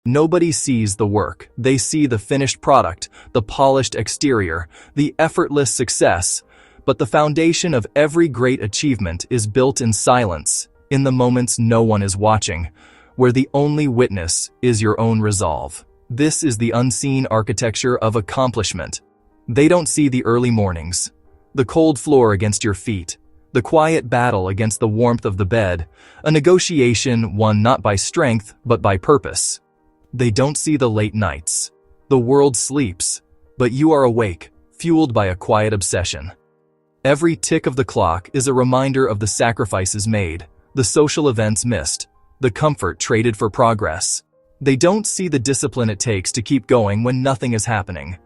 Nobody sees the work. They see the finished product, the polished exterior, the effortless success. But the foundation of every great achievement is built in silence, in the moments no one is watching, where the only witness is your own resolve. This is the unseen architecture of accomplishment. They don't see the early mornings, the cold floor against your feet, the quiet battle against the warmth of the bed, a negotiation won not by strength but by purpose. They don't see the late nights. The world sleeps, but you are awake, fueled by a quiet obsession. Every tick of the clock is a reminder of the sacrifices made, the social events missed, the comfort traded for progress. They don't see the discipline it takes to keep going when nothing is happening,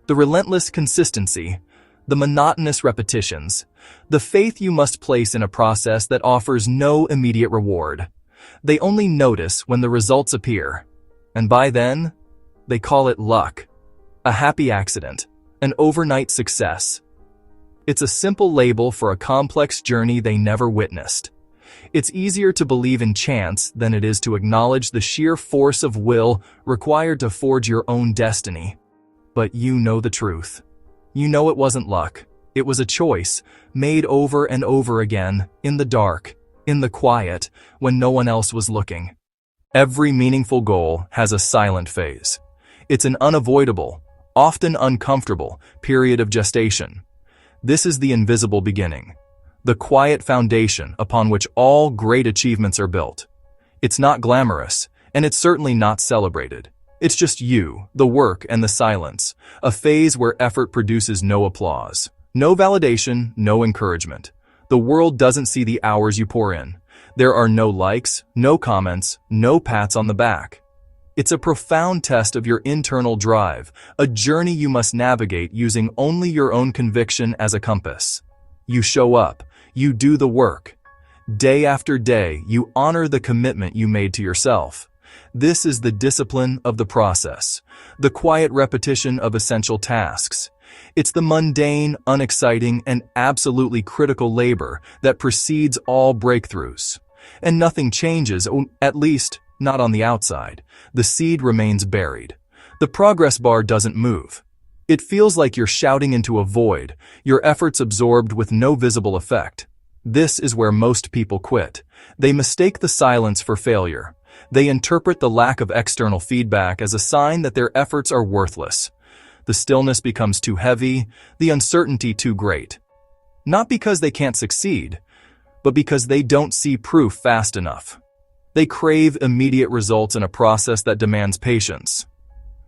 the relentless consistency, the monotonous repetitions, the faith you must place in a process that offers no immediate reward. They only notice when the results appear, and by then, they call it luck, a happy accident, an overnight success. It's a simple label for a complex journey they never witnessed. It's easier to believe in chance than it is to acknowledge the sheer force of will required to forge your own destiny. But you know the truth. You know it wasn't luck. It was a choice, made over and over again, in the dark, in the quiet, when no one else was looking. Every meaningful goal has a silent phase. It's an unavoidable, often uncomfortable, period of gestation. This is the invisible beginning, the quiet foundation upon which all great achievements are built. It's not glamorous, and it's certainly not celebrated. It's just you, the work, and the silence, a phase where effort produces no applause, no validation, no encouragement. The world doesn't see the hours you pour in. There are no likes, no comments, no pats on the back. It's a profound test of your internal drive, a journey you must navigate using only your own conviction as a compass. You show up, you do the work. Day after day, you honor the commitment you made to yourself. This is the discipline of the process, the quiet repetition of essential tasks. It's the mundane, unexciting, and absolutely critical labor that precedes all breakthroughs. And nothing changes, at least not on the outside. The seed remains buried. The progress bar doesn't move. It feels like you're shouting into a void, your efforts absorbed with no visible effect. This is where most people quit. They mistake the silence for failure. They interpret the lack of external feedback as a sign that their efforts are worthless. The stillness becomes too heavy, the uncertainty too great. Not because they can't succeed, but because they don't see proof fast enough. They crave immediate results in a process that demands patience.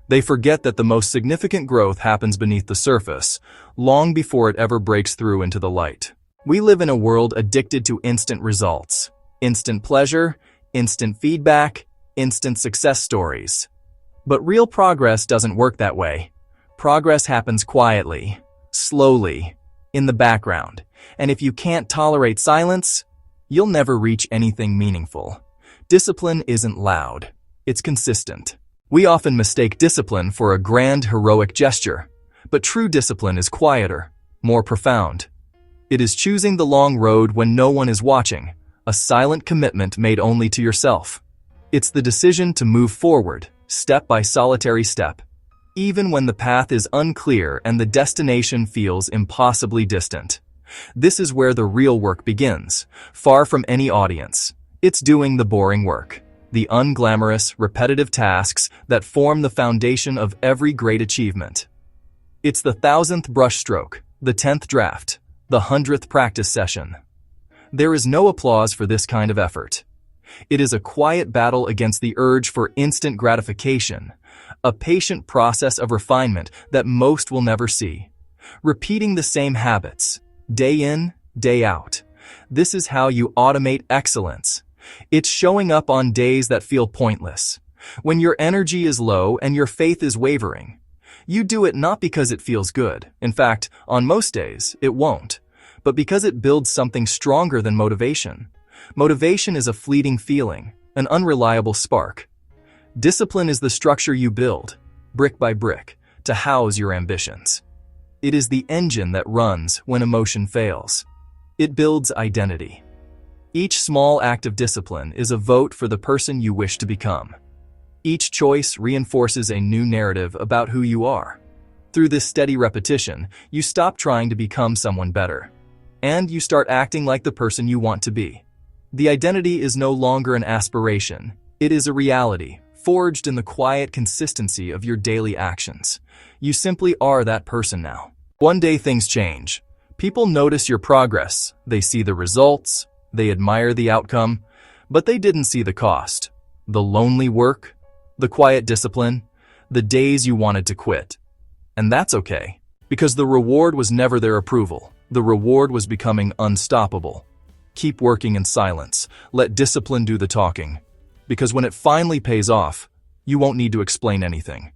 They forget that the most significant growth happens beneath the surface, long before it ever breaks through into the light. We live in a world addicted to instant results, instant pleasure, instant feedback, instant success stories. But real progress doesn't work that way. Progress happens quietly, slowly, in the background. And if you can't tolerate silence, you'll never reach anything meaningful. Discipline isn't loud. It's consistent. We often mistake discipline for a grand, heroic gesture, but true discipline is quieter, more profound. It is choosing the long road when no one is watching, a silent commitment made only to yourself. It's the decision to move forward, step by solitary step, even when the path is unclear and the destination feels impossibly distant. This is where the real work begins, far from any audience. It's doing the boring work, the unglamorous, repetitive tasks that form the foundation of every great achievement. It's the 1,000th brushstroke, the 10th draft, the 100th practice session. There is no applause for this kind of effort. It is a quiet battle against the urge for instant gratification, a patient process of refinement that most will never see. Repeating the same habits, day in, day out. This is how you automate excellence. It's showing up on days that feel pointless, when your energy is low and your faith is wavering. You do it not because it feels good. In fact, on most days, it won't, but because it builds something stronger than motivation. Motivation is a fleeting feeling, an unreliable spark. Discipline is the structure you build, brick by brick, to house your ambitions. It is the engine that runs when emotion fails. It builds identity. Each small act of discipline is a vote for the person you wish to become. Each choice reinforces a new narrative about who you are. Through this steady repetition, you stop trying to become someone better, and you start acting like the person you want to be. The identity is no longer an aspiration. It is a reality, forged in the quiet consistency of your daily actions. You simply are that person now. One day things change. People notice your progress. They see the results. They admire the outcome. But they didn't see the cost. The lonely work, the quiet discipline, the days you wanted to quit. And that's okay, because the reward was never their approval. The reward was becoming unstoppable. Keep working in silence. Let discipline do the talking. Because when it finally pays off, you won't need to explain anything.